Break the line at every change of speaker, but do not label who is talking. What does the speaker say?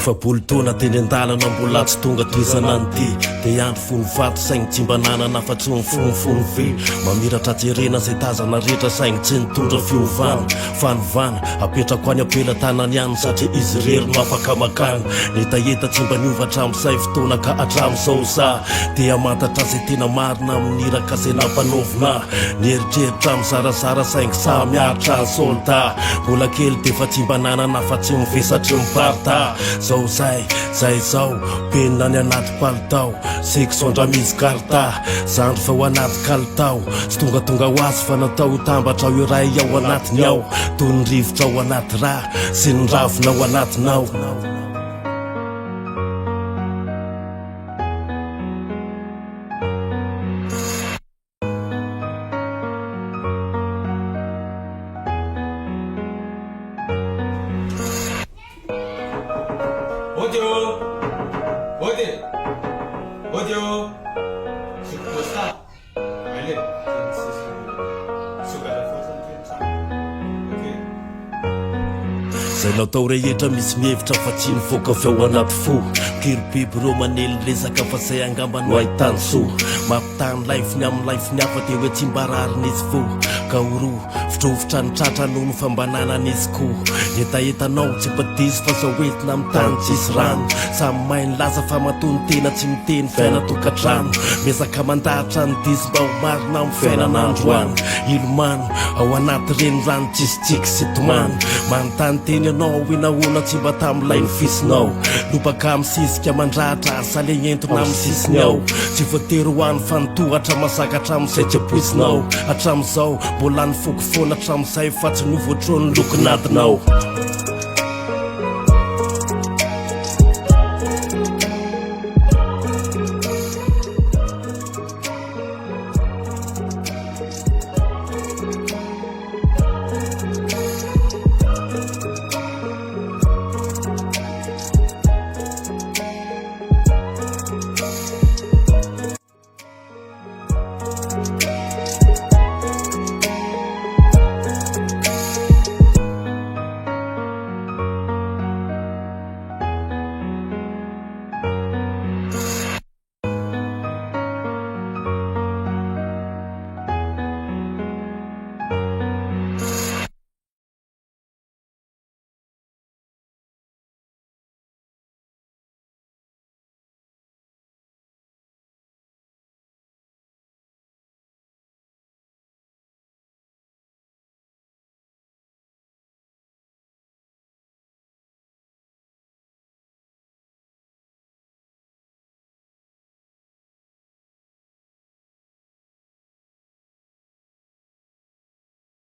efapolo taona teny an-dalana mbola tsy tonga toizana ny ty de andro fony vato saigny tsy mba nanana afa-tsy ny fonofony ve mamiratra jerena zay tazana rehetra saigny tsy nitondra fiovana fanovana apetrako any apela tanany ihany satria izy rery no afaka makany netaeta tsy mba niova hatram'izay fotoana ka hatram'izao za dia mantatra zay tena marina amin'niraka zay nampanaovina nieritreritra mizarazara saingy sa miaritra ny solda mbola kely de fa tsy mba nanana afa-tsy mivesatry mibarita zao zay zao penina ny anaty palitao seksondra misy karta zandro fa ho anaty kalitao sy tongatonga ho azy fa natao tambatra ao iray ao anatiny ao toy ny rivotra ao anaty ra sy ny ravina ao anatinao
Audio, c'est quoi ça? Allez,
zay natao rehetra misy mihevitra fa tsy nivoaka avy ao anaty fo kirobiby ro manely resaka fa zay angamba no ahitany soa mampitany laifiny amin'ny laifiny hafa de hoe tsy mba rarinizy fo ka oro fitrovitra ny tratra noho ny fambanananizy ko etaetanao tsy padisy fa zao entina amin'ny tany tsisy rano samy mainy laza fa matony tena tsy miteny fiaina tokantrano mesaka mandahatra ny disy mba ho marina amin'ny fiainan'androany ilomano ao anaty reny rano tsisytsiky sy tomano manontany teny anao inahoana tsy mba tam'ilay ny fisinao lobaka misisika mandrahatra asale entona amin'ny sisiny ao tsy voatery ho any fanotohatra masaka hatram'izay tsy apoisinao hatram'izao mbola ny foko foana hatram'izay fa tsy novoatro ny lokonatinao